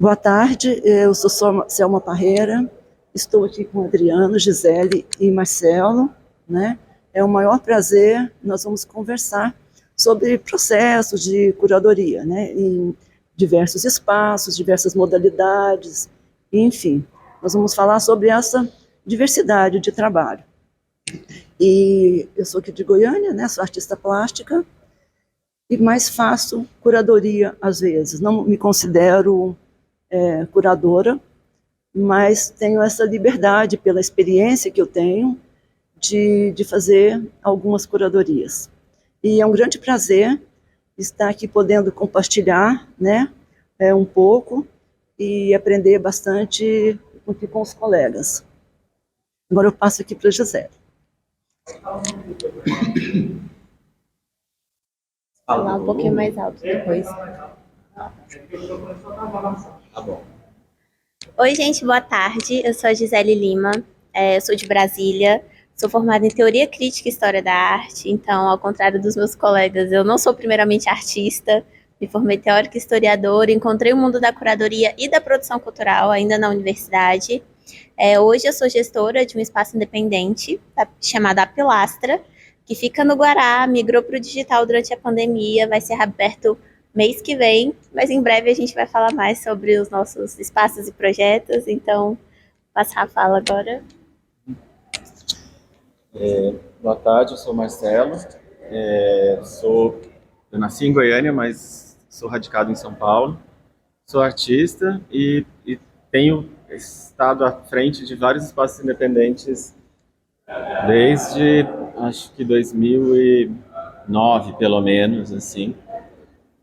Boa tarde, eu sou Selma Parreira, estou aqui com Adriano, Gisele e Marcelo, né? É um maior prazer, nós vamos conversar sobre processos de curadoria, né? Em diversos espaços, diversas modalidades, enfim. Nós vamos falar sobre essa diversidade de trabalho. E eu sou aqui de Goiânia, né? Sou artista plástica, e mais faço curadoria às vezes. Não me considero curadora, mas tenho essa liberdade pela experiência que eu tenho de fazer algumas curadorias. E é um grande prazer estar aqui podendo compartilhar, né, um pouco e aprender bastante aqui com os colegas. Agora eu passo aqui para a Gisele. Falar um pouquinho mais alto depois. Tá bom. Oi, gente, boa tarde. Eu sou a Gisele Lima, eu sou de Brasília, sou formada em Teoria Crítica e História da Arte, então, ao contrário dos meus colegas, eu não sou primeiramente artista, me formei teórica e historiadora, encontrei o mundo da curadoria e da produção cultural ainda na universidade. Hoje eu sou gestora de um espaço independente chamado A Pilastra, que fica no Guará, migrou para o digital durante a pandemia, vai ser aberto mês que vem, mas em breve a gente vai falar mais sobre os nossos espaços e projetos, então passar a fala agora. Boa tarde, eu sou Marcelo. Eu nasci em Goiânia, mas sou radicado em São Paulo. Sou artista e tenho estado à frente de vários espaços independentes desde, acho que 2009, pelo menos, assim.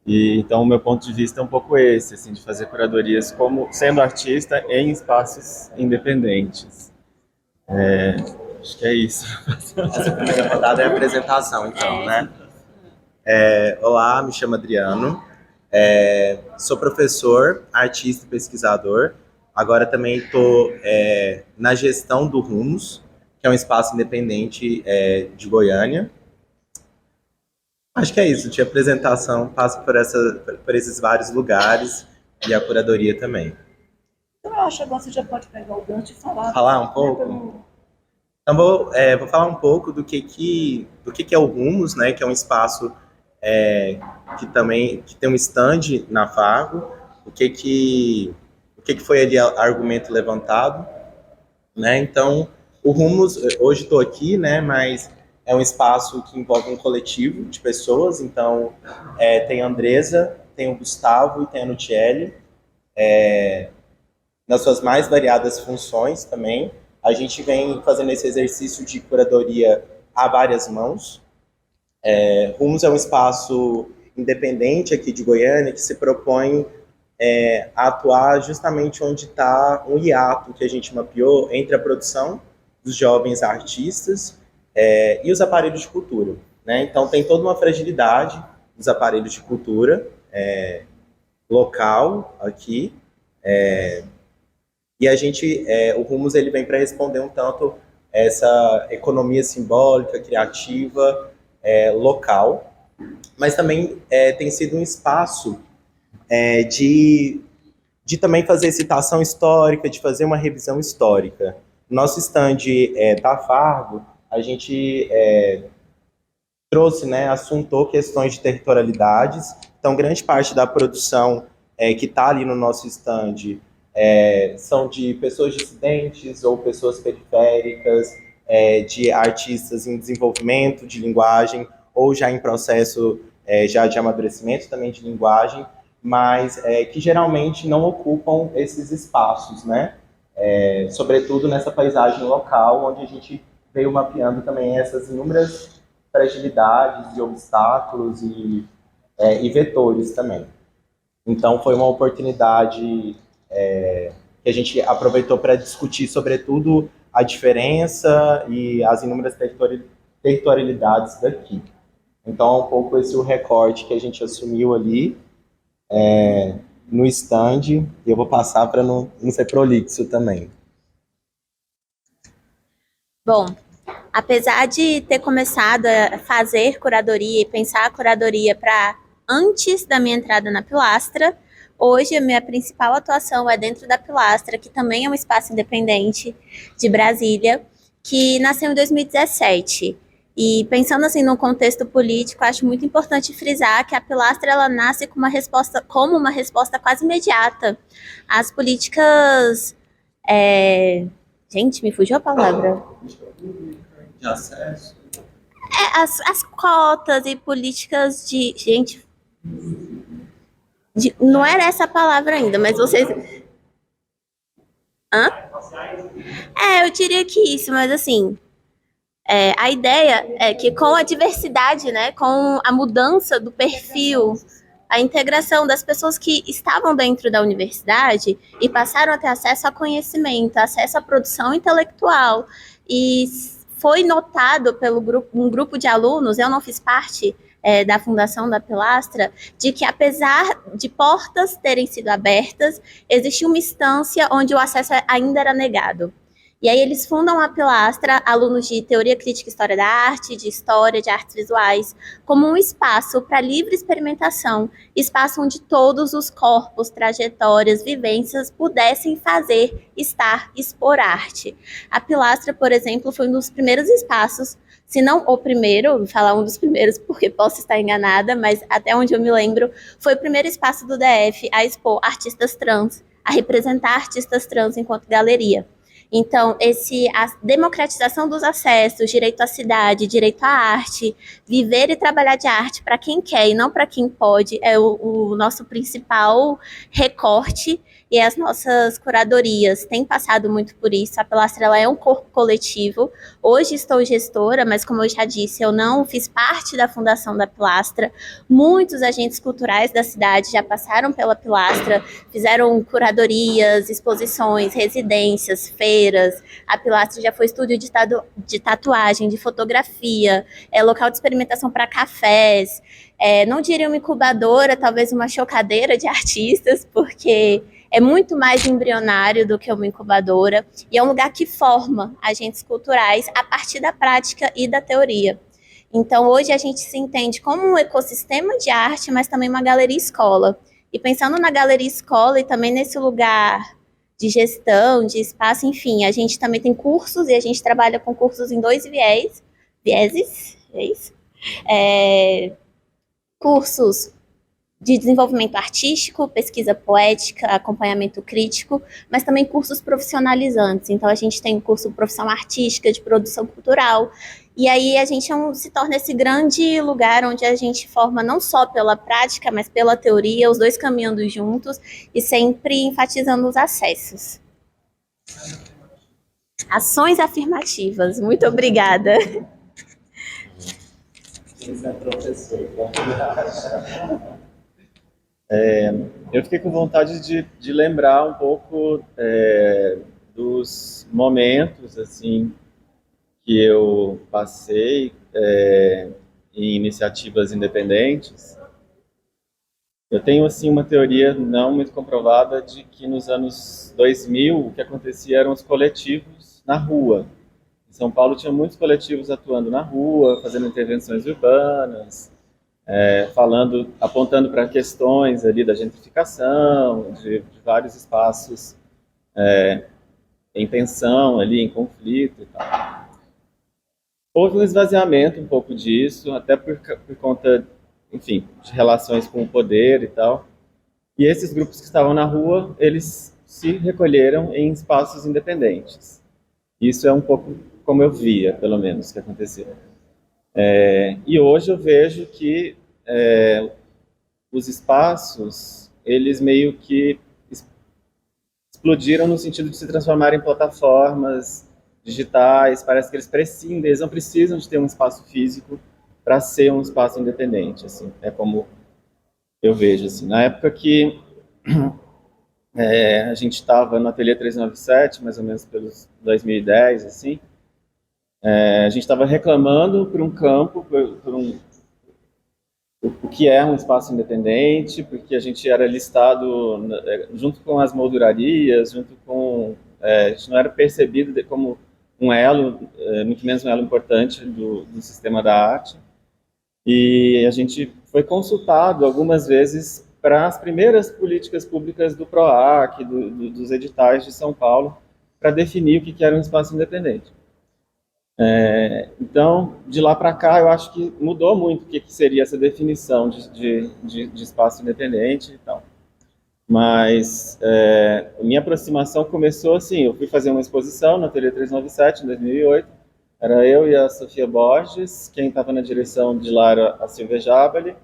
E então o meu ponto de vista é um pouco esse, assim, de fazer curadorias como sendo artista em espaços independentes. Acho que é isso. Essa primeira rodada é a apresentação, então, né? Olá, me chamo Adriano, sou professor, artista e pesquisador. Agora também estou na gestão do Rumos, que é um espaço independente de Goiânia. Acho que é isso, de apresentação, passo por esses vários lugares e a curadoria também. Então eu acho que agora você já pode pegar o gancho e falar. Falar um pouco? Então vou falar um pouco do que é o Rumos, né? Que é um espaço que tem um stand na Fargo. O que foi ali argumento levantado, né? Então o Rumos, hoje estou aqui, né? Mas é um espaço que envolve um coletivo de pessoas. Então tem a Andresa, tem o Gustavo e tem a Nutiele, nas suas mais variadas funções também. A gente vem fazendo esse exercício de curadoria a várias mãos. Rumos é um espaço independente aqui de Goiânia que se propõe a atuar justamente onde está um hiato que a gente mapeou entre a produção dos jovens artistas e os aparelhos de cultura, né? Então tem toda uma fragilidade dos aparelhos de cultura local aqui, e o Rumos ele vem para responder um tanto essa economia simbólica, criativa, local, mas também tem sido um espaço de também fazer citação histórica, de fazer uma revisão histórica. Nosso stand da Fargo, a gente trouxe, né, assuntou questões de territorialidades. Então, grande parte da produção que está ali no nosso stand são de pessoas dissidentes ou pessoas periféricas, de artistas em desenvolvimento de linguagem ou já em processo já de amadurecimento também de linguagem, mas que geralmente não ocupam esses espaços, né? Sobretudo nessa paisagem local, onde a gente veio mapeando também essas inúmeras fragilidades e obstáculos e vetores também. Então foi uma oportunidade que a gente aproveitou para discutir, sobretudo, a diferença e as inúmeras territorialidades daqui. Então é um pouco esse o recorte que a gente assumiu ali no stand, e eu vou passar para não ser prolixo também. Bom, apesar de ter começado a fazer curadoria e pensar a curadoria para antes da minha entrada na Pilastra, Hoje, a minha principal atuação é dentro da Pilastra, que também é um espaço independente de Brasília, que nasceu em 2017. E pensando assim no contexto político, acho muito importante frisar que a Pilastra ela nasce como uma resposta quase imediata às políticas. Gente, me fugiu a palavra. De acesso. As cotas e políticas de. Gente, não era essa a palavra ainda, mas vocês. Hã? Eu diria que isso, mas assim, a ideia é que com a diversidade, né, com a mudança do perfil, a integração das pessoas que estavam dentro da universidade e passaram a ter acesso a conhecimento, acesso à produção intelectual, e foi notado pelo um grupo de alunos, eu não fiz parte da fundação da Pilastra, de que apesar de portas terem sido abertas, existia uma instância onde o acesso ainda era negado. E aí eles fundam a Pilastra, alunos de Teoria Crítica e História da Arte, de História, de Artes Visuais, como um espaço para livre experimentação, espaço onde todos os corpos, trajetórias, vivências pudessem fazer, estar, expor arte. A Pilastra, por exemplo, foi um dos primeiros espaços, se não o primeiro, vou falar um dos primeiros porque posso estar enganada, mas até onde eu me lembro, foi o primeiro espaço do DF a expor artistas trans, a representar artistas trans enquanto galeria. Então, a democratização dos acessos, direito à cidade, direito à arte, viver e trabalhar de arte para quem quer e não para quem pode, é o nosso principal recorte, e as nossas curadorias têm passado muito por isso. A Pilastra ela é um corpo coletivo. Hoje estou gestora, mas como eu já disse, eu não fiz parte da fundação da Pilastra. Muitos agentes culturais da cidade já passaram pela Pilastra, fizeram curadorias, exposições, residências, feiras. A Pilastra já foi estúdio de tatuagem, de fotografia, local de experimentação para cafés. Não diria uma incubadora, talvez uma chocadeira de artistas, porque é muito mais embrionário do que uma incubadora, e é um lugar que forma agentes culturais a partir da prática e da teoria. Então, hoje a gente se entende como um ecossistema de arte, mas também uma galeria-escola. E pensando na galeria-escola e também nesse lugar de gestão, de espaço, enfim, a gente também tem cursos, e a gente trabalha com cursos em 2 vieses, é isso? Cursos de desenvolvimento artístico, pesquisa poética, acompanhamento crítico, mas também cursos profissionalizantes. Então, a gente tem um curso de profissão artística, de produção cultural, e aí a gente se torna esse grande lugar onde a gente forma não só pela prática, mas pela teoria, os dois caminhando juntos e sempre enfatizando os acessos. Ações afirmativas. Muito obrigada. Eu fiquei com vontade de lembrar um pouco dos momentos assim que eu passei em iniciativas independentes. Eu tenho assim uma teoria não muito comprovada de que nos anos 2000 o que acontecia eram os coletivos na rua. Em São Paulo tinha muitos coletivos atuando na rua, fazendo intervenções urbanas, apontando para questões ali da gentrificação, de vários espaços em tensão ali, em conflito e tal. Houve um esvaziamento um pouco disso, até por conta, enfim, de relações com o poder e tal. E esses grupos que estavam na rua, eles se recolheram em espaços independentes. Isso é um pouco como eu via, pelo menos, que acontecia. E hoje eu vejo que os espaços, eles meio que explodiram no sentido de se transformarem em plataformas digitais. Parece que eles não precisam de ter um espaço físico para ser um espaço independente, assim. É como eu vejo, assim. Na época que a gente estava no Ateliê 397, mais ou menos pelos 2010, assim, a gente estava reclamando por um campo, o que é um espaço independente, porque a gente era listado junto com as moldurarias, a gente não era percebido como um elo, muito menos um elo importante do sistema da arte. E a gente foi consultado algumas vezes para as primeiras políticas públicas do PROAC, dos editais de São Paulo, para definir o que era um espaço independente. Então, de lá para cá, eu acho que mudou muito o que seria essa definição de espaço independente e tal. Mas minha aproximação começou assim, eu fui fazer uma exposição na Ateliê 397, em 2008, era eu e a Sofia Borges, quem estava na direção de lá era a Silvia Jabali,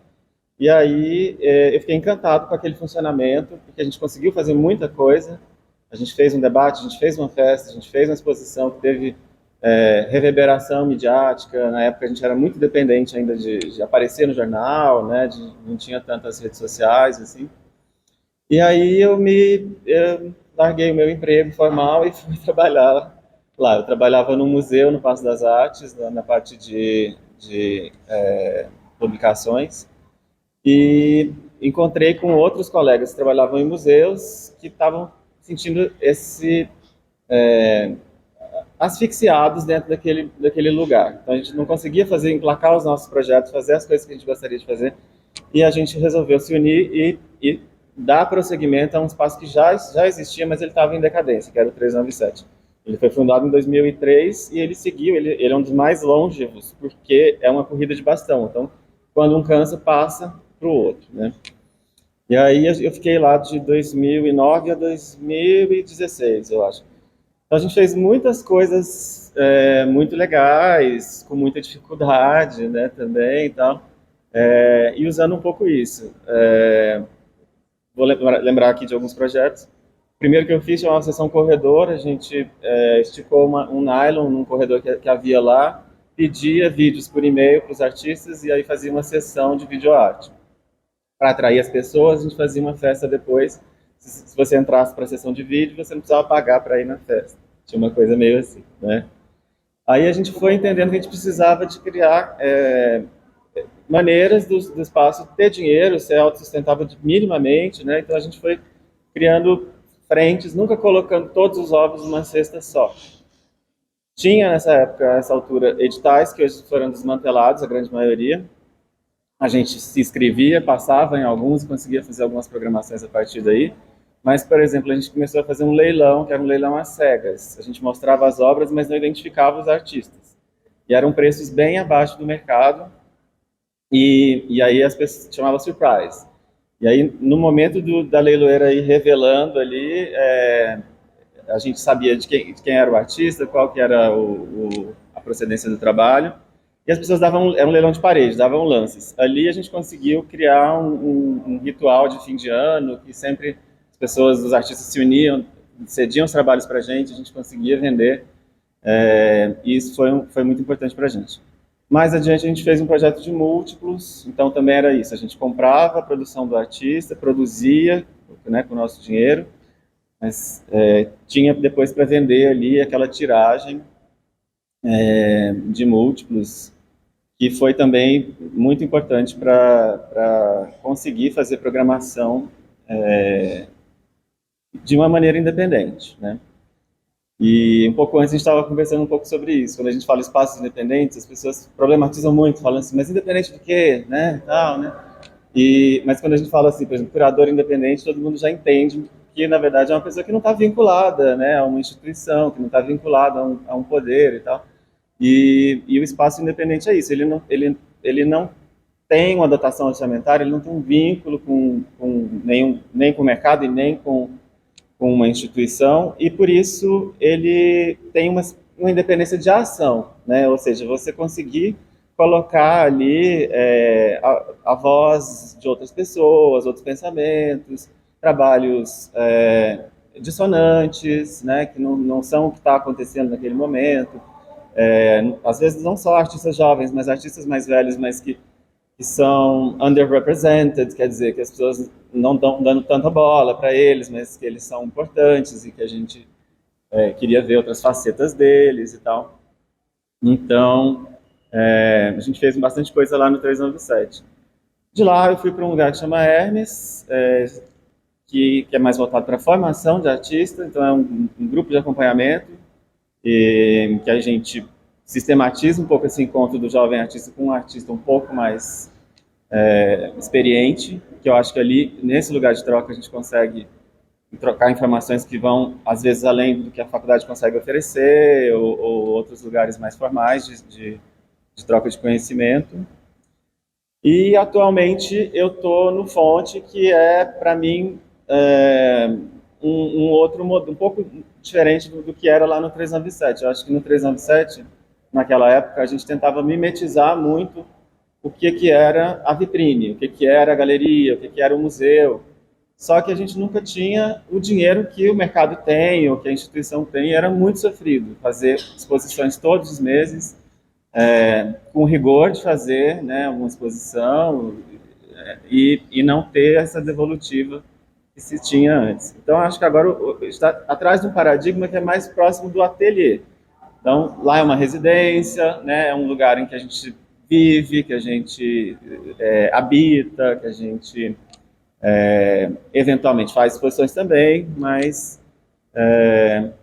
e aí eu fiquei encantado com aquele funcionamento, porque a gente conseguiu fazer muita coisa, a gente fez um debate, a gente fez uma festa, a gente fez uma exposição que teve reverberação midiática. Na época a gente era muito dependente ainda de aparecer no jornal, né, não tinha tantas redes sociais, assim. E aí eu larguei o meu emprego formal e fui trabalhar lá. Eu trabalhava num museu no Paço das Artes, na parte de publicações, e encontrei com outros colegas que trabalhavam em museus que estavam sentindo asfixiados dentro daquele lugar. Então a gente não conseguia emplacar os nossos projetos, fazer as coisas que a gente gostaria de fazer, e a gente resolveu se unir e dar prosseguimento a um espaço que já existia, mas ele estava em decadência, que era o 397. Ele foi fundado em 2003 e ele seguiu, ele é um dos mais longevos, porque é uma corrida de bastão. Então, quando um cansa, passa para o outro, né? E aí eu fiquei lá de 2009 a 2016, eu acho. Então, a gente fez muitas coisas muito legais, com muita dificuldade, né, também e tal, e usando um pouco isso. Vou lembrar aqui de alguns projetos. O primeiro que eu fiz foi uma sessão corredor, a gente esticou um nylon num corredor que havia lá, pedia vídeos por e-mail para os artistas e aí fazia uma sessão de videoarte. Para atrair as pessoas, a gente fazia uma festa depois. Se você entrasse para a sessão de vídeo, você não precisava pagar para ir na festa. Tinha uma coisa meio assim, né? Aí a gente foi entendendo que a gente precisava de criar maneiras do espaço ter dinheiro, ser autossustentável minimamente, né? Então a gente foi criando frentes, nunca colocando todos os ovos numa cesta só. Tinha nessa época, nessa altura, editais que hoje foram desmantelados, a grande maioria. A gente se inscrevia, passava em alguns, conseguia fazer algumas programações a partir daí. Mas, por exemplo, a gente começou a fazer um leilão, que era um leilão às cegas. A gente mostrava as obras, mas não identificava os artistas. E eram preços bem abaixo do mercado. E aí as pessoas chamavam surprise. E aí, no momento da leiloeira ir revelando ali, a gente sabia de quem era o artista, qual que era a procedência do trabalho. E as pessoas era um leilão de parede, davam lances. Ali a gente conseguiu criar um ritual de fim de ano, que sempre os artistas se uniam, cediam os trabalhos para a gente conseguia vender, e isso foi muito importante para a gente. Mais adiante a gente fez um projeto de múltiplos, então também era isso, a gente comprava a produção do artista, produzia, né, com o nosso dinheiro, mas tinha depois para vender ali aquela tiragem de múltiplos, que foi também muito importante para conseguir fazer programação de uma maneira independente, né? E um pouco antes a gente estava conversando um pouco sobre isso. Quando a gente fala espaços independentes, as pessoas problematizam muito, falando assim, mas independente de quê, né, tal, né? Mas quando a gente fala assim, por exemplo, curador independente, todo mundo já entende que, na verdade, é uma pessoa que não está vinculada, né, a uma instituição, que não está vinculada a um poder e tal. E o espaço independente é isso, ele não tem uma dotação orçamentária, ele não tem um vínculo nem com o mercado e nem com uma instituição, e por isso ele tem uma independência de ação, né? Ou seja, você conseguir colocar ali a voz de outras pessoas, outros pensamentos, trabalhos dissonantes, né? Que não são o que está acontecendo naquele momento. Às vezes não só artistas jovens, mas artistas mais velhos, mas que são underrepresented, quer dizer, que as pessoas não estão dando tanta bola para eles, mas que eles são importantes e que a gente queria ver outras facetas deles e tal. Então, a gente fez bastante coisa lá no 397. De lá eu fui para um lugar que chama Hermes, que é mais voltado para a formação de artista, então é um grupo de acompanhamento, que a gente sistematiza um pouco esse encontro do jovem artista com um artista um pouco mais experiente, que eu acho que ali, nesse lugar de troca, a gente consegue trocar informações que vão, às vezes, além do que a faculdade consegue oferecer, ou outros lugares mais formais de troca de conhecimento. E, atualmente, eu estou no Fonte, que é, para mim, um outro modo, um pouco diferente do que era lá no 397. Eu acho que no 397, naquela época, a gente tentava mimetizar muito o que era a vitrine, o que era a galeria, o que era o museu. Só que a gente nunca tinha o dinheiro que o mercado tem, ou que a instituição tem, e era muito sofrido fazer exposições todos os meses, com rigor de fazer, né, uma exposição, e não ter essa devolutiva que se tinha antes. Então, acho que agora está atrás de um paradigma que é mais próximo do ateliê. Então, lá é uma residência, né, é um lugar em que a gente vive, que a gente habita, que a gente eventualmente faz exposições também, mas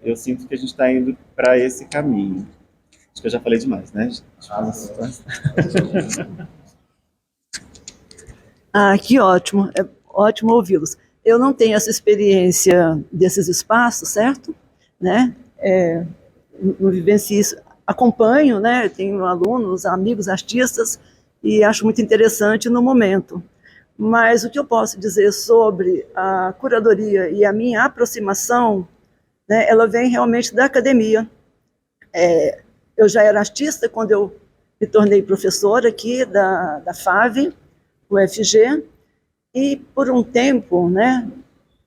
eu sinto que a gente está indo para esse caminho. Acho que eu já falei demais, né? Que ótimo, é ótimo ouvi-los. Eu não tenho essa experiência desses espaços, certo? Né? Não vivencio isso. Acompanho, né? Tenho alunos, amigos, artistas, e acho muito interessante no momento. Mas o que eu posso dizer sobre a curadoria e a minha aproximação, né, ela vem realmente da academia. Eu já era artista quando eu me tornei professora aqui da FAV, UFG, e por um tempo, né,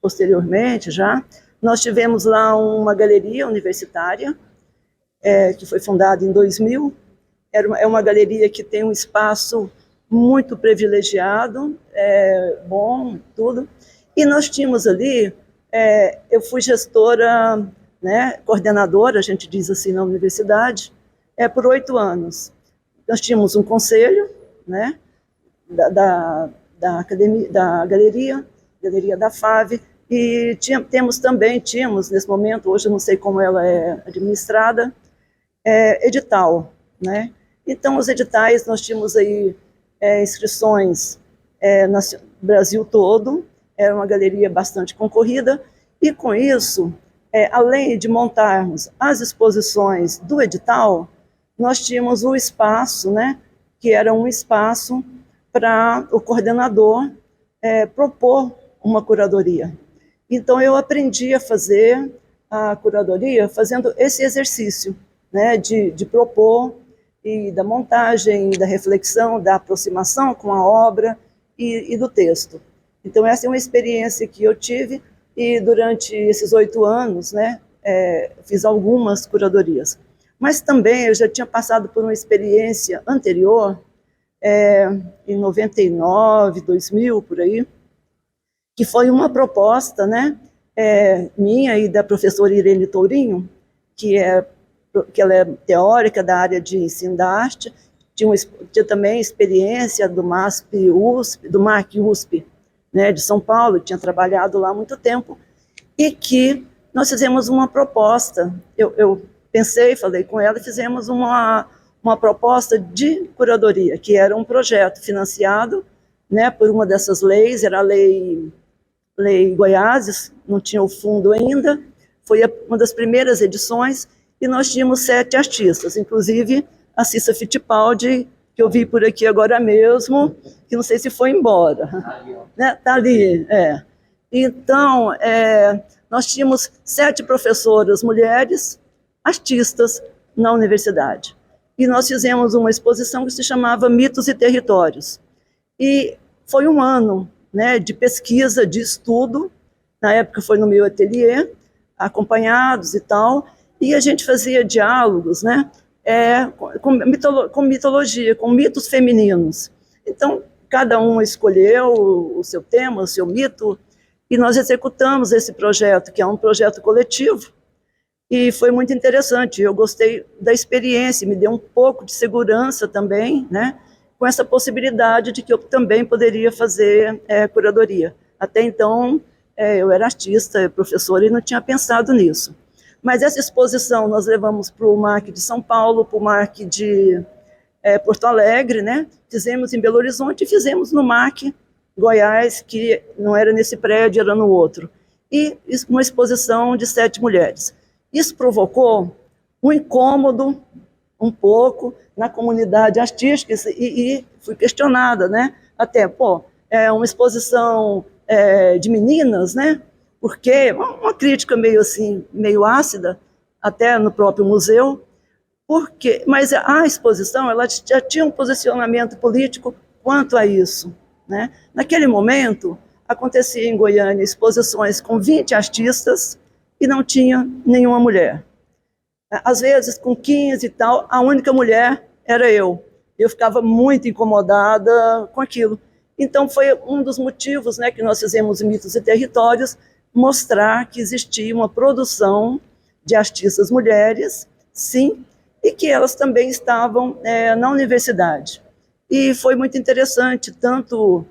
posteriormente já, nós tivemos lá uma galeria universitária, que foi fundada em 2000. É uma galeria que tem um espaço muito privilegiado, bom, tudo. E nós tínhamos ali, eu fui gestora, né, coordenadora, a gente diz assim na universidade, por 8 anos. Nós tínhamos um conselho, né, da academia, da galeria da FAV, e tínhamos nesse momento, hoje eu não sei como ela é administrada, edital, né? Então, os editais, nós tínhamos aí inscrições no Brasil todo, era uma galeria bastante concorrida, e com isso, além de montarmos as exposições do edital, nós tínhamos o espaço, né, que era um espaço para o coordenador propor uma curadoria. Então, eu aprendi a fazer a curadoria fazendo esse exercício, né, de propor, e da montagem, da reflexão, da aproximação com a obra e do texto. Então, essa é uma experiência que eu tive, e durante esses 8 anos, né, fiz algumas curadorias. Mas também eu já tinha passado por uma experiência anterior, em 99, 2000, por aí, que foi uma proposta, né, minha e da professora Irene Tourinho, que ela é teórica da área de ensino da arte, tinha também experiência do MAC USP, né, de São Paulo, tinha trabalhado lá há muito tempo, e que nós fizemos uma proposta. Eu pensei, falei com ela, e fizemos uma proposta de curadoria, que era um projeto financiado, né, por uma dessas leis, era a lei Goiás, não tinha o fundo ainda, foi uma das primeiras edições, e nós tínhamos 7 artistas, inclusive a Cissa Fittipaldi, que eu vi por aqui agora mesmo, que não sei se foi embora. Está ali, Então, nós tínhamos 7 professoras mulheres, artistas, na universidade. E nós fizemos uma exposição que se chamava Mitos e Territórios. E foi um ano, né, de pesquisa, de estudo, na época foi no meu ateliê, acompanhados e tal, e a gente fazia diálogos, né, com mitologia, com mitos femininos. Então, cada um escolheu o seu tema, o seu mito, e nós executamos esse projeto, que é um projeto coletivo, e foi muito interessante. Eu gostei da experiência, me deu um pouco de segurança também, né, com essa possibilidade de que eu também poderia fazer curadoria. Até então, eu era artista, professora, e não tinha pensado nisso. Mas essa exposição nós levamos para o MAC de São Paulo, para o MAC de Porto Alegre, né? Fizemos em Belo Horizonte e fizemos no MAC, Goiás, que não era nesse prédio, era no outro. E uma exposição de 7 mulheres. Isso provocou um incômodo, um pouco, na comunidade artística, e fui questionada, né? Até, é uma exposição de meninas, né? Porque uma crítica meio assim, meio ácida, até no próprio museu, mas a exposição ela já tinha um posicionamento político quanto a isso, né? Naquele momento, acontecia em Goiânia exposições com 20 artistas e não tinha nenhuma mulher. Às vezes, com 15 e tal, a única mulher era eu. Eu ficava muito incomodada com aquilo. Então, foi um dos motivos, né, que nós fizemos Mitos e Territórios, mostrar que existia uma produção de artistas mulheres, sim, e que elas também estavam na universidade. E foi muito interessante, tanto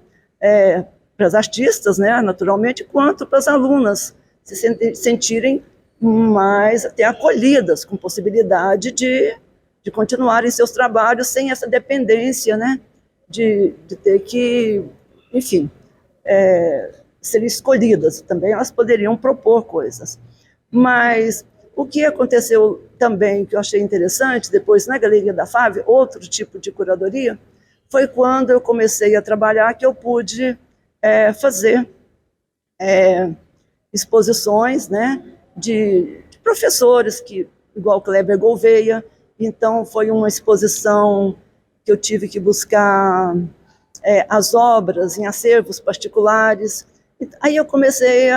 para as artistas, né, naturalmente, quanto para as alunas se sentirem mais até acolhidas, com possibilidade de continuarem seus trabalhos sem essa dependência, né, de ter que, enfim, serem escolhidas. Também elas poderiam propor coisas. Mas o que aconteceu também, que eu achei interessante, depois na Galeria da FAV, outro tipo de curadoria, foi quando eu comecei a trabalhar que eu pude fazer exposições, né, de professores, que, igual Kleber Gouveia. Então, foi uma exposição que eu tive que buscar as obras em acervos particulares. Aí eu comecei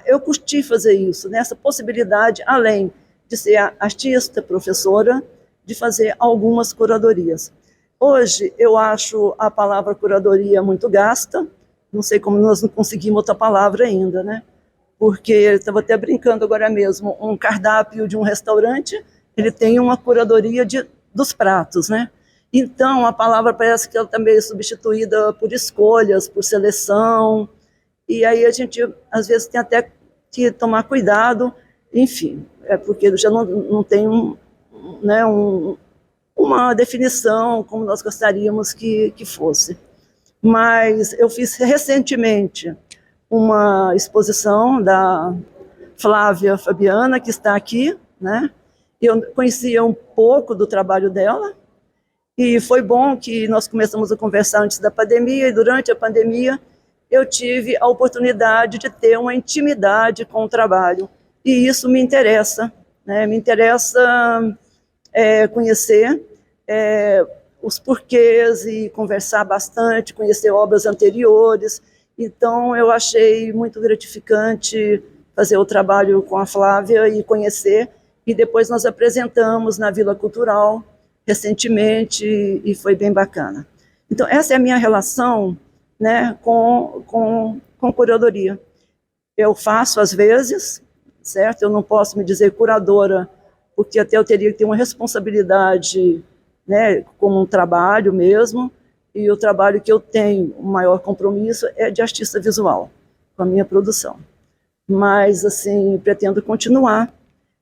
eu curti fazer isso, né? Essa possibilidade, além de ser artista, professora, de fazer algumas curadorias. Hoje, eu acho a palavra curadoria muito gasta, não sei como nós não conseguimos outra palavra ainda, né? Porque, estava até brincando agora mesmo, um cardápio de um restaurante, ele tem uma curadoria dos pratos, né? Então, a palavra parece que ela também é substituída por escolhas, por seleção, e aí a gente, às vezes, tem até que tomar cuidado, enfim, porque já não tem uma definição como nós gostaríamos que fosse. Mas eu fiz recentemente uma exposição da Flávia Fabiana, que está aqui, né? Eu conhecia um pouco do trabalho dela, e foi bom que nós começamos a conversar antes da pandemia, e durante a pandemia eu tive a oportunidade de ter uma intimidade com o trabalho, e isso me interessa, né? Me interessa conhecer os porquês e conversar bastante, conhecer obras anteriores. Então, eu achei muito gratificante fazer o trabalho com a Flávia e conhecer, e depois nós apresentamos na Vila Cultural recentemente, e foi bem bacana. Então, essa é a minha relação, né, com curadoria. Eu faço às vezes, certo? Eu não posso me dizer curadora, porque até eu teria que ter uma responsabilidade, né, como um trabalho mesmo, e o trabalho que eu tenho, o maior compromisso é de artista visual, com a minha produção. Mas, assim, pretendo continuar,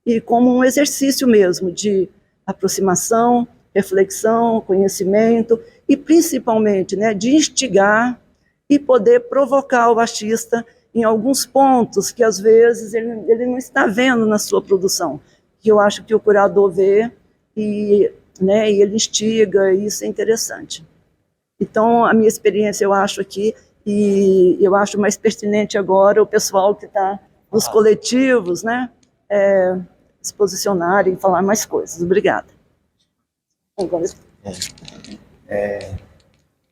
e como um exercício mesmo de aproximação, reflexão, conhecimento, e principalmente, né, de instigar e poder provocar o artista em alguns pontos que, às vezes, ele não está vendo na sua produção, que eu acho que o curador vê e ele instiga, e isso é interessante. Então, a minha experiência, eu acho aqui, e eu acho mais pertinente agora o pessoal que está nos coletivos, né, se posicionarem, falar mais coisas. Obrigada. Agora...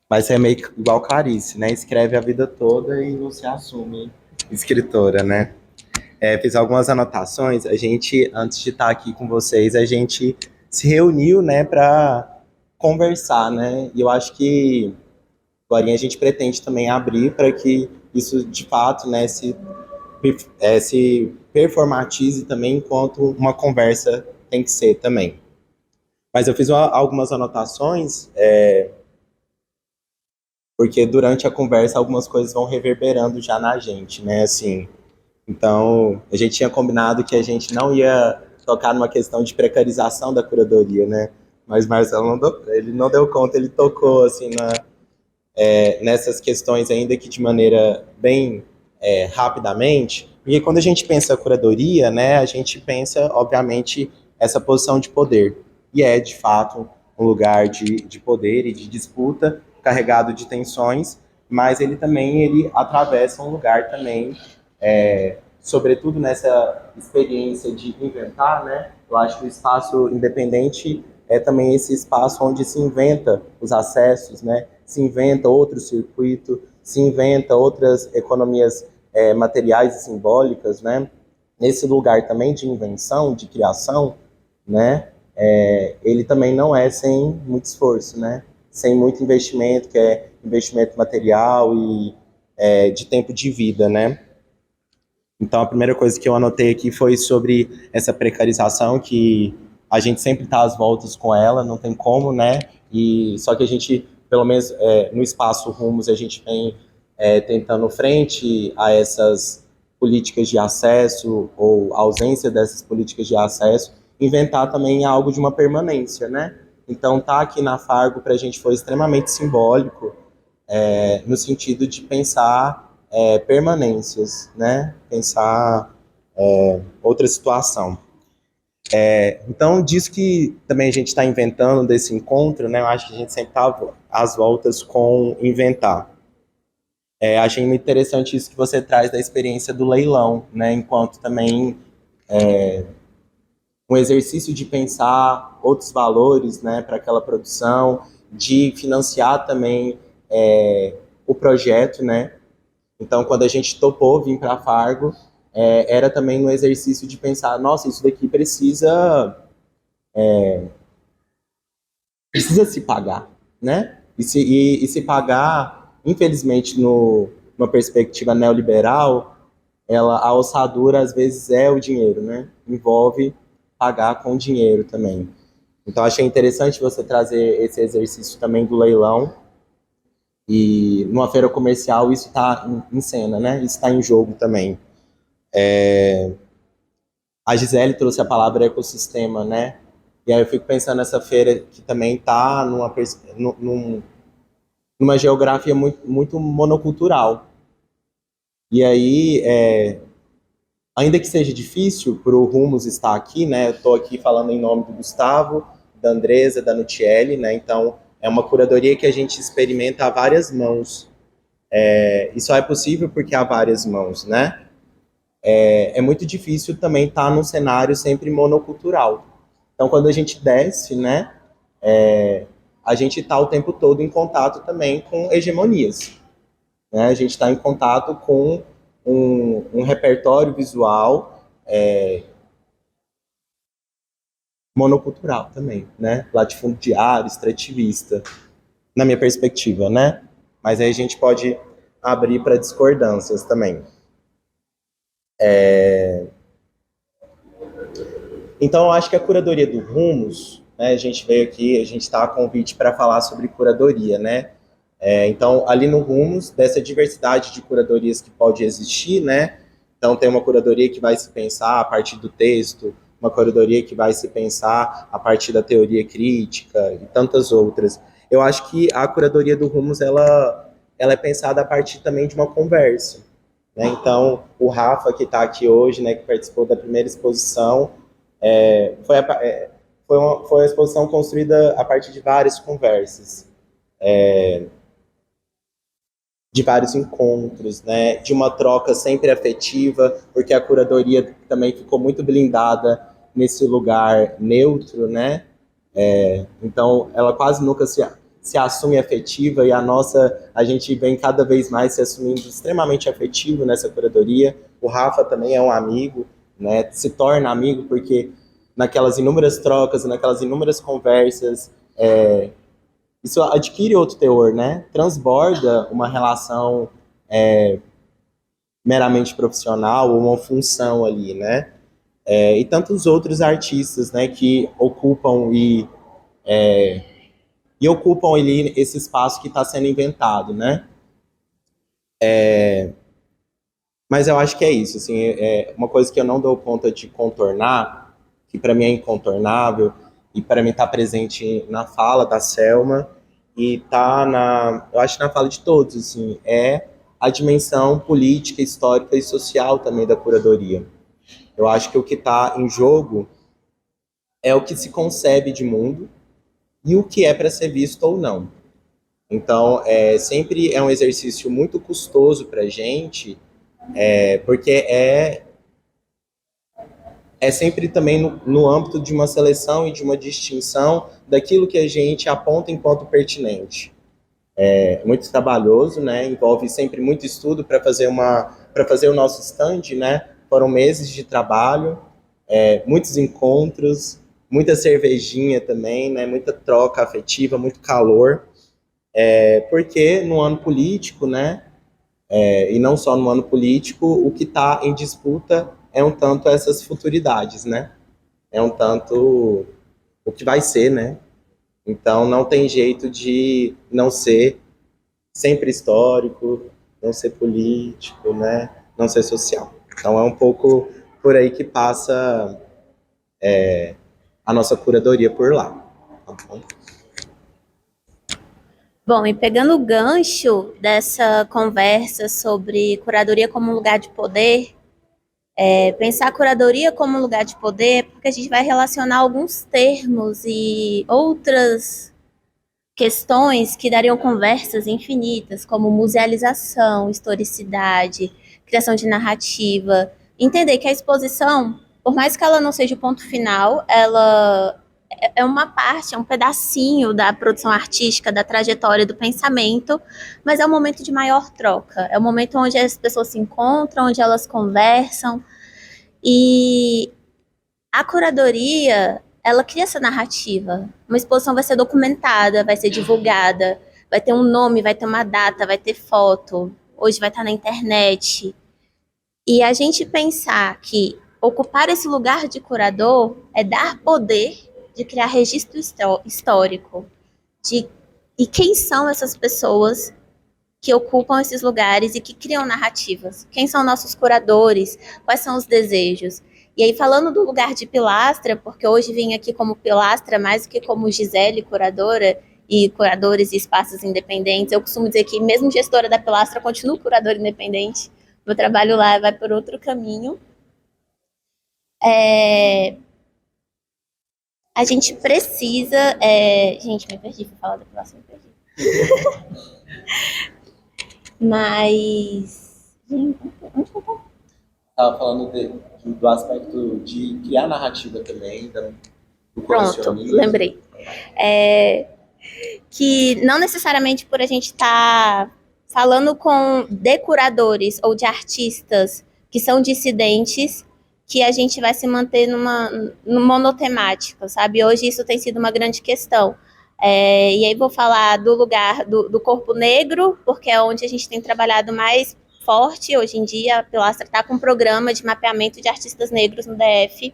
Mas é meio igual Clarice, né? Escreve a vida toda e não se assume escritora, né? Fiz algumas anotações. A gente, antes de estar aqui com vocês, a gente se reuniu, né, para conversar, né? E eu acho que agora a gente pretende também abrir para que isso, de fato, né, se performatize também enquanto uma conversa tem que ser também. Mas eu fiz algumas anotações, porque durante a conversa algumas coisas vão reverberando já na gente, né, assim. Então, a gente tinha combinado que a gente não ia tocar numa questão de precarização da curadoria, né, mas Marcelo ele não deu conta, ele tocou assim nessas questões ainda que de maneira bem rapidamente, porque quando a gente pensa curadoria, né, a gente pensa, obviamente, essa posição de poder, e é, de fato, um lugar de poder e de disputa, carregado de tensões, mas ele atravessa um lugar também, sobretudo nessa experiência de inventar, né, eu acho que o espaço independente é também esse espaço onde se inventa os acessos, né, se inventa outro circuito, se inventa outras economias materiais e simbólicas, né? Nesse lugar também de invenção, de criação, né? Ele também não é sem muito esforço, né? Sem muito investimento, que é investimento material e de tempo de vida, né? Então, a primeira coisa que eu anotei aqui foi sobre essa precarização, que a gente sempre está às voltas com ela, não tem como, né? E só que a gente, pelo menos no espaço Rumos, a gente vem tentando frente a essas políticas de acesso ou ausência dessas políticas de acesso, inventar também algo de uma permanência, né? Então, tá aqui na Fargo para a gente foi extremamente simbólico, no sentido de pensar permanências, né? Pensar outra situação. Então, disso que também a gente está inventando desse encontro, né? Eu acho que a gente sempre está às voltas com inventar. Achei muito interessante isso que você traz da experiência do leilão, né? Enquanto também um exercício de pensar outros valores, né, para aquela produção, de financiar também o projeto, né? Então, quando a gente topou vir para Fargo, era também no exercício de pensar, nossa, isso daqui precisa se pagar, né? E se pagar, infelizmente, numa perspectiva neoliberal, a ossadura às vezes é o dinheiro, né? Envolve pagar com dinheiro também. Então, achei interessante você trazer esse exercício também do leilão. E numa feira comercial isso está em cena, né? Isso está em jogo também. A Gisele trouxe a palavra ecossistema, né? E aí eu fico pensando nessa feira que também está numa geografia muito, muito monocultural. E aí, ainda que seja difícil para o Rumos estar aqui, né? Eu estou aqui falando em nome do Gustavo, da Andresa, da Nutiele, né? Então, é uma curadoria que a gente experimenta a várias mãos. E só é possível porque há várias mãos, né? É muito difícil também estar num cenário sempre monocultural. Então, quando a gente desce, né, a gente está o tempo todo em contato também com hegemonias. Né? A gente está em contato com um repertório visual monocultural também, né? Latifundiário, extrativista, na minha perspectiva, né? Mas aí a gente pode abrir para discordâncias também. Então, eu acho que a curadoria do Rumos, né, a gente veio aqui, a gente está a convite para falar sobre curadoria, né? Então, ali no Rumos, dessa diversidade de curadorias que pode existir, né? Então, tem uma curadoria que vai se pensar a partir do texto, uma curadoria que vai se pensar a partir da teoria crítica e tantas outras. Eu acho que a curadoria do Rumos, ela é pensada a partir também de uma conversa, né? Então, o Rafa, que está aqui hoje, né, que participou da primeira exposição, foi uma exposição construída a partir de várias conversas, de vários encontros, né, de uma troca sempre afetiva, porque a curadoria também ficou muito blindada nesse lugar neutro, né? Então, ela quase nunca se assume afetiva e a gente vem cada vez mais se assumindo extremamente afetivo nessa curadoria. O Rafa também é um amigo, né? Se torna amigo porque naquelas inúmeras trocas, naquelas inúmeras conversas, isso adquire outro teor, né? Transborda uma relação meramente profissional ou uma função ali, né? E tantos outros artistas, né, que ocupam ali esse espaço que está sendo inventado, né? Mas eu acho que é isso, assim, uma coisa que eu não dou conta de contornar, que para mim é incontornável, e para mim tá presente na fala da Selma e tá eu acho na fala de todos, assim, é a dimensão política, histórica e social também da curadoria. Eu acho que o que está em jogo é o que se concebe de mundo e o que é para ser visto ou não. Então, sempre é um exercício muito custoso para a gente, porque é sempre também no âmbito de uma seleção e de uma distinção daquilo que a gente aponta enquanto pertinente. É muito trabalhoso, né? Envolve sempre muito estudo para fazer o nosso stand, né? Foram meses de trabalho, muitos encontros, muita cervejinha também, né? Muita troca afetiva, muito calor, porque no ano político, né? E não só no ano político, o que está em disputa é um tanto essas futuridades, né? É um tanto o que vai ser, né? Então não tem jeito de não ser sempre histórico, não ser político, né? Não ser social. Então é um pouco por aí que passa a nossa curadoria por lá. Tá bom? Bom, e pegando o gancho dessa conversa sobre curadoria como um lugar de poder, pensar a curadoria como um lugar de poder, porque a gente vai relacionar alguns termos e outras questões que dariam conversas infinitas, como musealização, historicidade, criação de narrativa. Entender que a exposição, por mais que ela não seja o ponto final, ela é uma parte, é um pedacinho da produção artística, da trajetória do pensamento, mas é um momento de maior troca, é um momento onde as pessoas se encontram, onde elas conversam, e a curadoria, ela cria essa narrativa. Uma exposição vai ser documentada, vai ser divulgada, vai ter um nome, vai ter uma data, vai ter foto, hoje vai estar na internet. E a gente pensar que ocupar esse lugar de curador é dar poder de criar registro histórico e quem são essas pessoas que ocupam esses lugares e que criam narrativas. Quem são nossos curadores? Quais são os desejos? E aí, falando do lugar de pilastra, porque hoje vim aqui como pilastra mais do que como Gisele, curadora, e curadores e espaços independentes, eu costumo dizer que mesmo gestora da pilastra, eu continuo curadora independente. Meu trabalho lá vai por outro caminho. A gente precisa... Gente, me perdi para falar da pilastra, me perdi. Mas... Gente, onde que eu tô? Estava falando do aspecto de criar narrativa também, do Pronto, colecionismo. lembrei. Que não necessariamente por a gente estar falando de curadores ou de artistas que são dissidentes, que a gente vai se manter numa monotemática, sabe? Hoje isso tem sido uma grande questão. E aí vou falar do lugar do corpo negro, porque é onde a gente tem trabalhado mais forte. Hoje em dia, a Pilastra está com um programa de mapeamento de artistas negros no DF.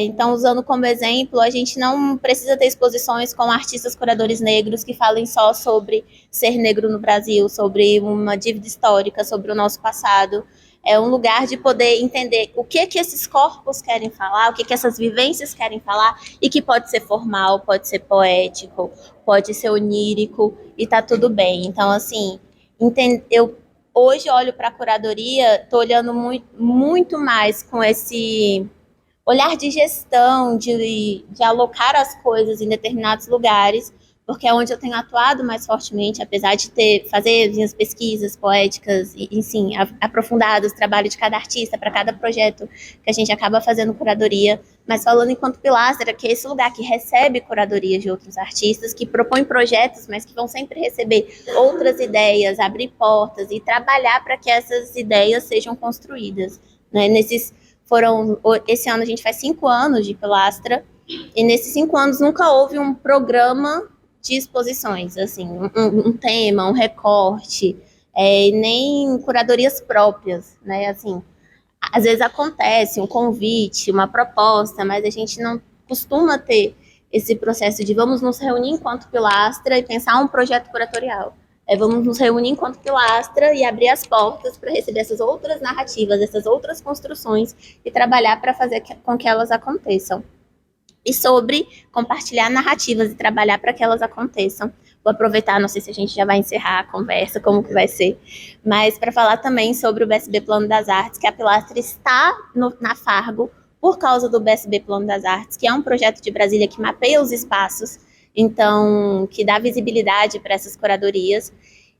Então, usando como exemplo, a gente não precisa ter exposições com artistas curadores negros que falem só sobre ser negro no Brasil, sobre uma dívida histórica, sobre o nosso passado. É um lugar de poder entender o que esses corpos querem falar, o que essas vivências querem falar, e que pode ser formal, pode ser poético, pode ser onírico, e tá tudo bem. Então, assim, eu hoje olho para a curadoria, estou olhando muito mais com esse olhar de gestão, de alocar as coisas em determinados lugares, porque é onde eu tenho atuado mais fortemente, apesar de fazer minhas pesquisas poéticas, e sim, aprofundadas, trabalho de cada artista, para cada projeto que a gente acaba fazendo curadoria, mas falando enquanto pilastra, que é esse lugar que recebe curadorias de outros artistas, que propõe projetos, mas que vão sempre receber outras ideias, abrir portas e trabalhar para que essas ideias sejam construídas, né? Esse ano a gente faz 5 anos de pilastra, e nesses 5 anos nunca houve um programa de exposições, assim, um tema, um recorte, nem curadorias próprias, né, assim, às vezes acontece um convite, uma proposta, mas a gente não costuma ter esse processo de vamos nos reunir enquanto pilastra e pensar um projeto curatorial. Vamos nos reunir enquanto pilastra e abrir as portas para receber essas outras narrativas, essas outras construções e trabalhar para fazer com que elas aconteçam. e sobre compartilhar narrativas e trabalhar para que elas aconteçam. Vou aproveitar, não sei se a gente já vai encerrar a conversa, como que vai ser, mas para falar também sobre o BSB Plano das Artes, que a Pilastra está na Fargo por causa do BSB Plano das Artes, que é um projeto de Brasília que mapeia os espaços, então, que dá visibilidade para essas curadorias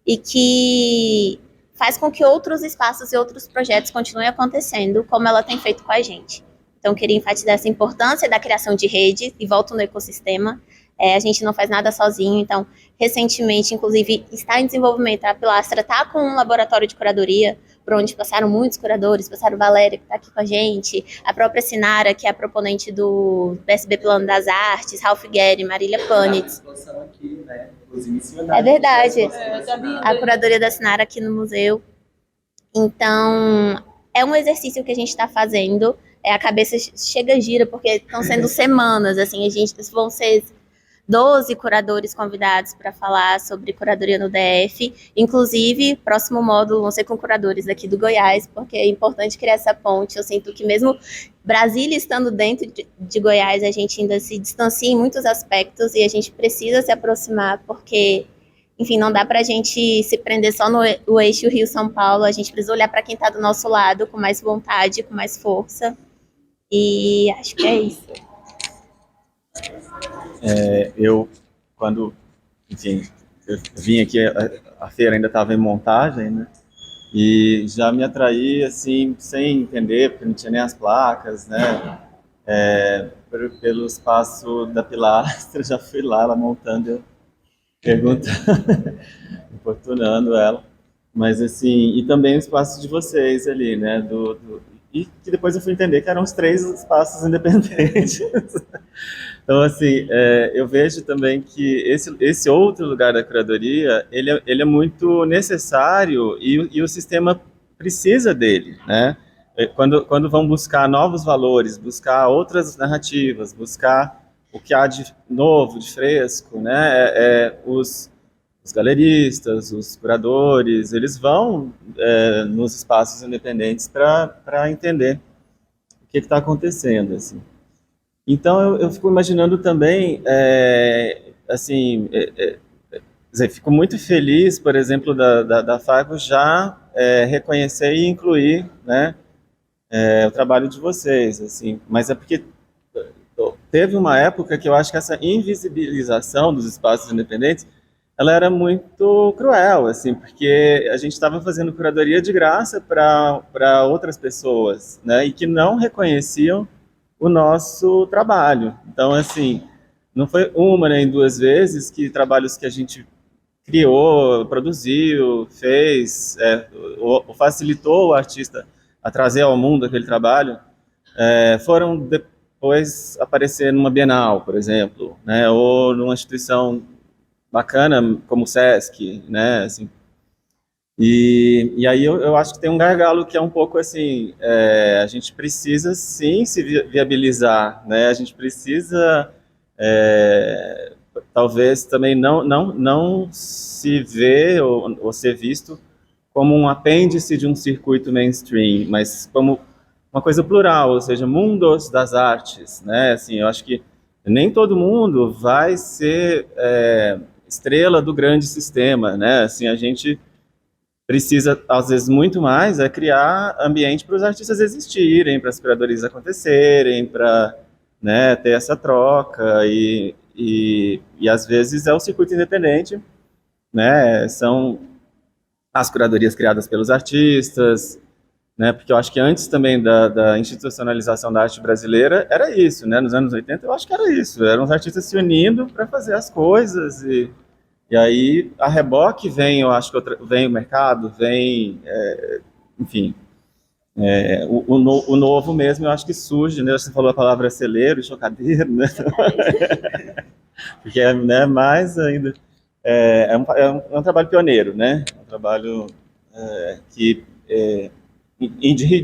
e que faz com que outros espaços e outros projetos continuem acontecendo, como ela tem feito com a gente. Então, queria enfatizar essa importância da criação de rede e volta no ecossistema. A gente não faz nada sozinho, então, recentemente, inclusive, está em desenvolvimento, a Pilastra está com um laboratório de curadoria, por onde passaram muitos curadores, passaram Valéria, que está aqui com a gente, a própria Sinara, que é a proponente do PSB Plano das Artes, Ralph Guerri, Marília Panitz. É verdade, a curadoria da Sinara aqui no museu. Então, é um exercício que a gente está fazendo, a cabeça chega gira, porque estão sendo semanas, assim, vão ser 12 curadores convidados para falar sobre curadoria no DF. Inclusive, próximo módulo vão ser com curadores daqui do Goiás, porque é importante criar essa ponte. Eu sinto que mesmo Brasília estando dentro de Goiás, a gente ainda se distancia em muitos aspectos e a gente precisa se aproximar, porque, enfim, não dá para a gente se prender só no eixo Rio-São Paulo. A gente precisa olhar para quem está do nosso lado com mais vontade, com mais força. E acho que é isso. Enfim, eu vim aqui, a feira ainda estava em montagem, né? E já me atraí, assim, sem entender, porque não tinha nem as placas, né? Pelo espaço da Pilastra, já fui lá, ela montando, eu perguntando, importunando ela. Mas, assim, e também o espaço de vocês ali, né? E que depois eu fui entender que eram os 3 espaços independentes. Então, assim, eu vejo também que esse outro lugar da curadoria, ele é muito necessário e o sistema precisa dele, né? Quando vão buscar novos valores, buscar outras narrativas, buscar o que há de novo, de fresco, né? Os galeristas, os curadores, eles vão nos espaços independentes para entender o que está acontecendo, assim. Então, eu fico imaginando também, fico muito feliz, por exemplo, da Fargo já reconhecer e incluir, né, o trabalho de vocês, assim, mas é porque teve uma época que eu acho que essa invisibilização dos espaços independentes, ela era muito cruel, assim, porque a gente estava fazendo curadoria de graça para outras pessoas, né, e que não reconheciam o nosso trabalho. Então, assim, não foi uma nem 2 vezes que trabalhos que a gente criou, produziu, fez, facilitou o artista a trazer ao mundo aquele trabalho, foram depois aparecer numa Bienal, por exemplo, né, ou numa instituição bacana como o Sesc, né, assim. E aí eu acho que tem um gargalo que é um pouco assim, a gente precisa sim se viabilizar, né? A gente precisa talvez também não se ver ou ser visto como um apêndice de um circuito mainstream, mas como uma coisa plural, ou seja, mundos das artes, né? Assim, eu acho que nem todo mundo vai ser estrela do grande sistema, né? Assim, a gente precisa, às vezes, muito mais criar ambiente para os artistas existirem, para as curadorias acontecerem, para, né, ter essa troca, e às vezes é o circuito independente, né, são as curadorias criadas pelos artistas, né, porque eu acho que antes também da institucionalização da arte brasileira era isso, né, nos anos 80 eu acho que era isso, eram os artistas se unindo para fazer as coisas, e aí, a reboque vem, eu acho que vem o mercado, vem, enfim, o novo mesmo, eu acho que surge, né? Você falou a palavra celeiro e chocadeiro, né? Porque né, mais ainda, é um trabalho pioneiro, né? Um trabalho de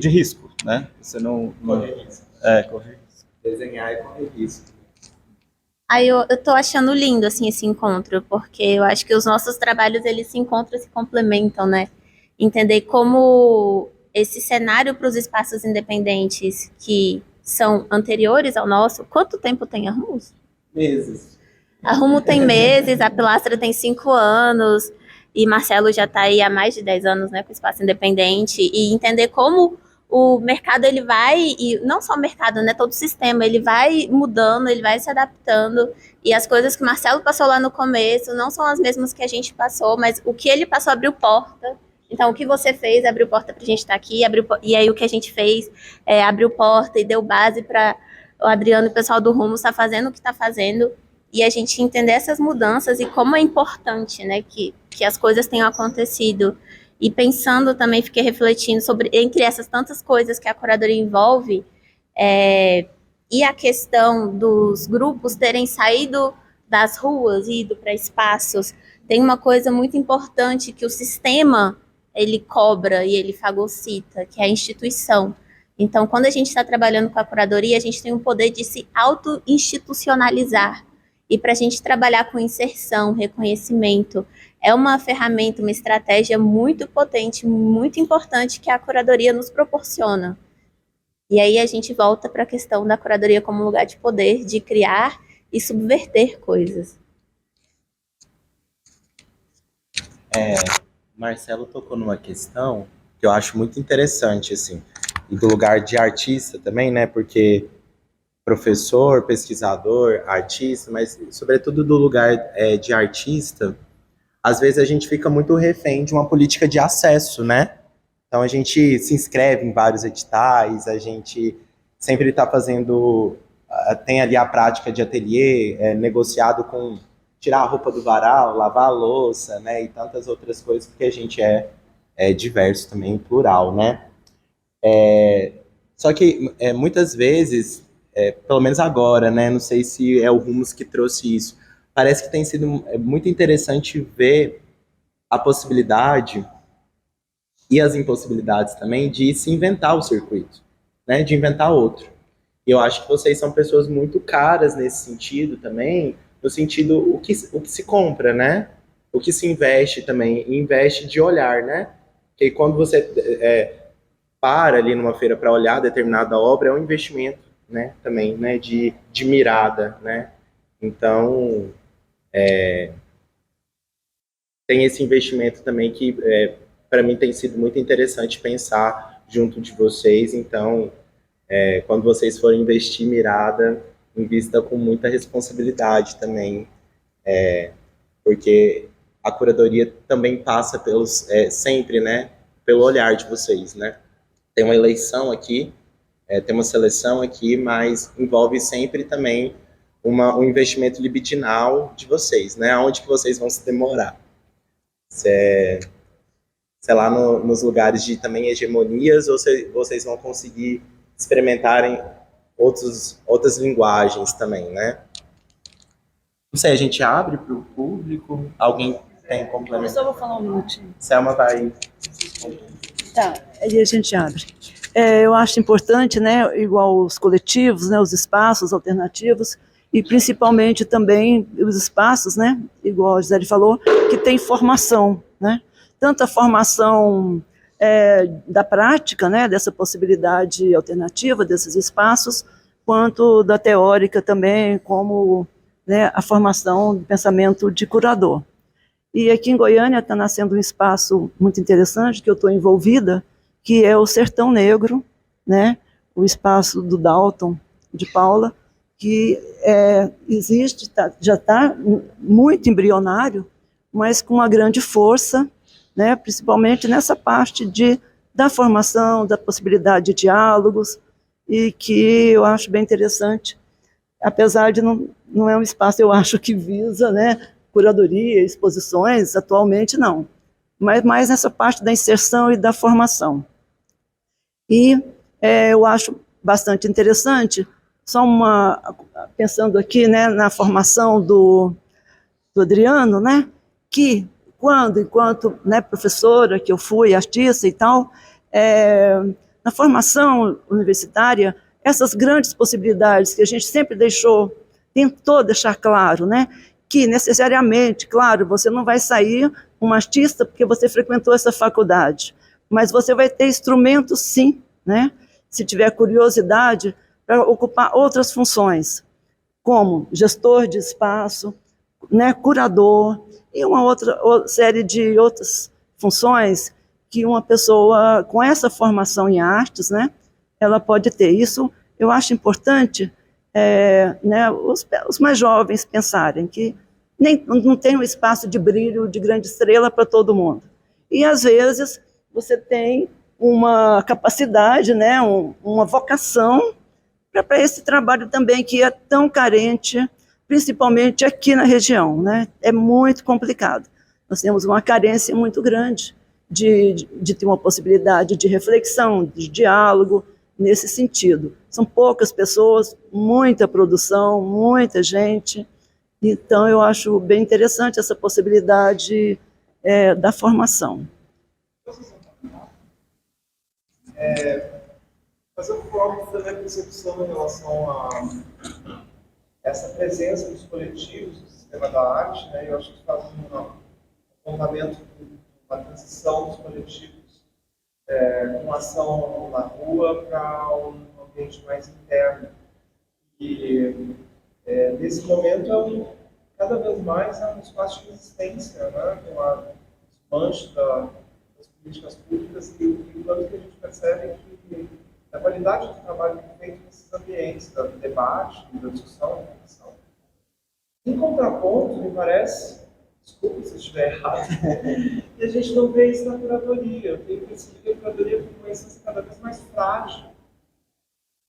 risco, né? Você não corre risco. Corre risco. Desenhar e correr risco. Aí eu tô achando lindo, assim, esse encontro, porque eu acho que os nossos trabalhos, eles se encontram e se complementam, né? Entender como esse cenário para os espaços independentes, que são anteriores ao nosso. Quanto tempo tem a Rumos? Meses. A Rumo tem meses, a Pilastra tem 5 anos, e Marcelo já está aí há mais de 10 anos, né, com espaço independente, e entender como o mercado, ele vai, e não só o mercado, né, todo o sistema, ele vai mudando, ele vai se adaptando, e as coisas que Marcelo passou lá no começo não são as mesmas que a gente passou, mas o que ele passou abriu porta. Então, o que você fez abriu porta para a gente estar aqui, e aí o que a gente fez abriu porta e deu base para o Adriano e o pessoal do Rumo estar fazendo o que está fazendo, e a gente entender essas mudanças e como é importante, né, que as coisas tenham acontecido. E pensando também, fiquei refletindo sobre, entre essas tantas coisas que a curadoria envolve, e a questão dos grupos terem saído das ruas e ido para espaços, tem uma coisa muito importante que o sistema, ele cobra e ele fagocita, que é a instituição. Então, quando a gente está trabalhando com a curadoria, a gente tem o poder de se auto-institucionalizar. E para a gente trabalhar com inserção, reconhecimento, é uma ferramenta, uma estratégia muito potente, muito importante que a curadoria nos proporciona. E aí a gente volta para a questão da curadoria como lugar de poder, de criar e subverter coisas. Marcelo tocou numa questão que eu acho muito interessante, assim, e do lugar de artista também, né, porque professor, pesquisador, artista, mas sobretudo do lugar de artista, às vezes a gente fica muito refém de uma política de acesso, né? Então a gente se inscreve em vários editais, a gente sempre está fazendo, tem ali a prática de ateliê, negociado com tirar a roupa do varal, lavar a louça, né? E tantas outras coisas, porque a gente é diverso também, plural, né? Só que muitas vezes, pelo menos agora, né? Não sei se é o Rumos que trouxe isso. Parece que tem sido muito interessante ver a possibilidade e as impossibilidades também de se inventar o circuito, né? De inventar outro. E eu acho que vocês são pessoas muito caras nesse sentido também, no sentido o que se compra, né? O que se investe também, e investe de olhar, né? Porque quando você para ali numa feira para olhar determinada obra, é um investimento, né? Também, né? De mirada, né? Então, tem esse investimento também que, para mim, tem sido muito interessante pensar junto de vocês. Então, quando vocês forem investir mirada, invista com muita responsabilidade também, porque a curadoria também passa sempre, né, pelo olhar de vocês, né? Tem uma eleição aqui, tem uma seleção aqui, mas envolve sempre também um investimento libidinal de vocês, né? Aonde que vocês vão se demorar? Sei lá, nos lugares de também hegemonias, ou vocês vão conseguir experimentarem outras linguagens também, né? Não sei, a gente abre para o público? Alguém tem complemento? Eu só vou falar um minutinho. Selma vai... Tá, aí a gente abre. Eu acho importante, né, igual os coletivos, né, os espaços alternativos, e principalmente também os espaços, né, igual a Gisele falou, que tem formação, né, tanto a formação da prática, né, dessa possibilidade alternativa, desses espaços, quanto da teórica também, como, né, a formação do pensamento de curador. E aqui em Goiânia está nascendo um espaço muito interessante, que eu estou envolvida, que é o Sertão Negro, né, o espaço do Dalton, de Paula, que existe, já está muito embrionário, mas com uma grande força, né, principalmente nessa parte da formação, da possibilidade de diálogos, e que eu acho bem interessante, apesar de não é um espaço, eu acho, que visa, né, curadoria, exposições, atualmente não, mas mais nessa parte da inserção e da formação. E eu acho bastante interessante, pensando aqui, né, na formação do Adriano, né, que enquanto, né, professora, que eu fui artista e tal, na formação universitária, essas grandes possibilidades que a gente sempre tentou deixar claro, né, que necessariamente, claro, você não vai sair um artista porque você frequentou essa faculdade, mas você vai ter instrumentos, sim, né, se tiver curiosidade, para ocupar outras funções, como gestor de espaço, né, curador, e uma outra série de outras funções que uma pessoa com essa formação em artes, né, ela pode ter. Isso eu acho importante, né, os mais jovens pensarem que não tem um espaço de brilho, de grande estrela para todo mundo. E, às vezes, você tem uma capacidade, né, uma vocação para esse trabalho também que é tão carente, principalmente aqui na região, né? É muito complicado. Nós temos uma carência muito grande de ter uma possibilidade de reflexão, de diálogo nesse sentido. São poucas pessoas, muita produção, muita gente. Então, eu acho bem interessante essa possibilidade da formação. Fazer um pouco da minha percepção em relação a essa presença dos coletivos no sistema da arte, né? Eu acho que faz um apontamento, uma transição dos coletivos com ação na rua para um ambiente mais interno. E nesse momento cada vez mais é um espaço de resistência, né? Com a desmanche das políticas públicas e o quanto que a gente percebe que a qualidade do trabalho que é feito nesses ambientes, do debate, da discussão, da reflexão. Em contraponto, me parece, desculpe se eu estiver errado, que a gente não vê isso na curadoria. Eu tenho percebido que a curadoria tem uma essência cada vez mais frágil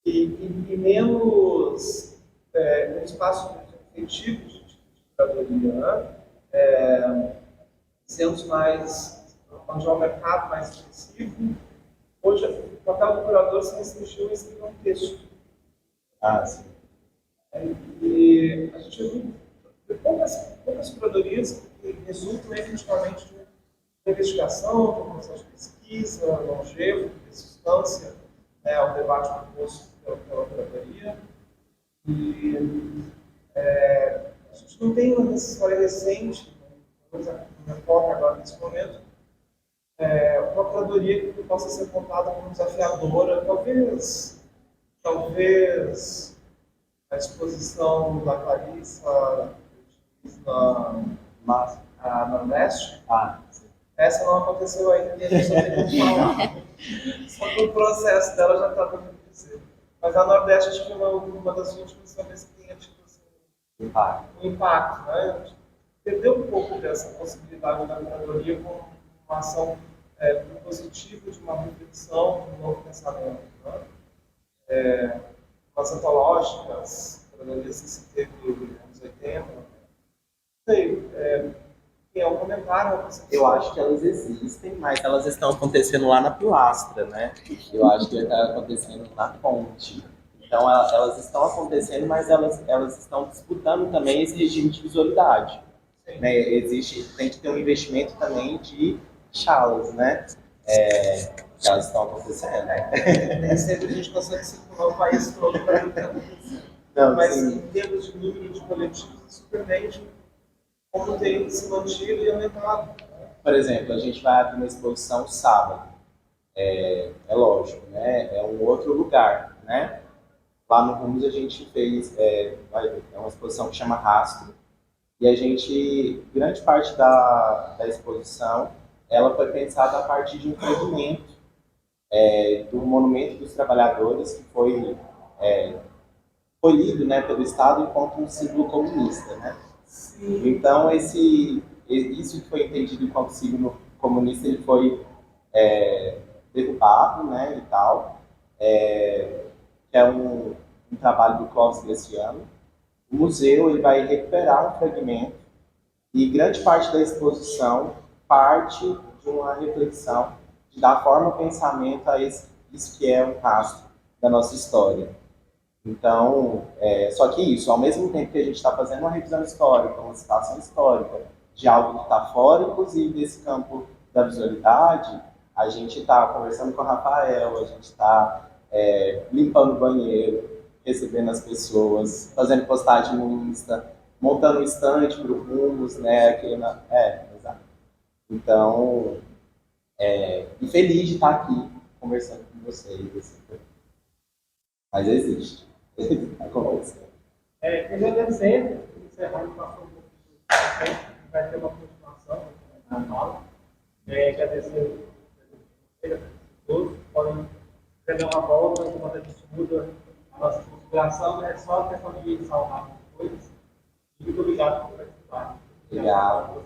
e menos um espaço efetivo de curadoria, né? Sendo mais, onde há um mercado mais expressivo. Hoje, o papel do curador se restringiu a escrever um texto. Sim. E a gente viu poucas curadorias que resultam efetivamente de uma investigação, de uma processo de pesquisa, longevo, de substância, ao debate proposto pela curadoria. E a gente não tem uma história recente, coisa que me foca agora nesse momento, uma curadoria que possa ser contada como desafiadora, talvez a exposição da Clarissa na Nordeste. Essa não aconteceu ainda, e a gente não tem como falar. Só que o processo dela já está para acontecer. Mas a Nordeste acho que é uma das últimas talvez que tenha tido um impacto, né? A gente perdeu um pouco dessa possibilidade da curadoria como uma ação propositiva de uma reflexão, de um novo pensamento. Né? As antológicas, curadorias que se teve nos anos 80, não sei, tem algum comentário? Eu acho que elas existem, mas elas estão acontecendo lá na pilastra, né? Eu acho que está acontecendo na ponte. Então, elas estão acontecendo, mas elas estão disputando também esse regime de visualidade. Né? Tem que ter um investimento também de salas, né? Que elas estão acontecendo. Nem sempre a gente consegue circular o país todo para acontecer. Mas sim, em termos de número de coletivos, é surpreendente como tem se mantido e aumentado. Por exemplo, a gente vai abrir uma exposição sábado. É lógico, né? É um outro lugar, né? Lá no Rumos a gente fez uma exposição que chama Rastro, e a gente, grande parte da exposição, ela foi pensada a partir de um fragmento do Monumento dos Trabalhadores, que foi lido, né, pelo Estado enquanto um símbolo comunista, né? Sim. Então, isso que foi entendido enquanto símbolo comunista, ele foi derrubado, né, e tal. É um trabalho do Clóvis Graciano. O museu ele vai recuperar um fragmento e grande parte da exposição parte de uma reflexão de dar forma ao pensamento a isso que é um rastro da nossa história. Então, só que isso, ao mesmo tempo que a gente está fazendo uma revisão histórica, uma citação histórica de algo que está fora, inclusive, desse campo da visualidade, a gente está conversando com o Rafael, a gente está limpando o banheiro, recebendo as pessoas, fazendo postagem no Insta, montando um estande para o Rumos, né? Exato. Então, e feliz de estar aqui conversando com vocês. Assim. Mas existe. Queria agradecer, encerrando, passou um pouco do tempo, vai ter uma continuação na fala. Agradecer a todos, podem escrever uma volta, enquanto a gente muda a nossa configuração, é só a questão de salvar depois. Muito obrigado por participar. Obrigado.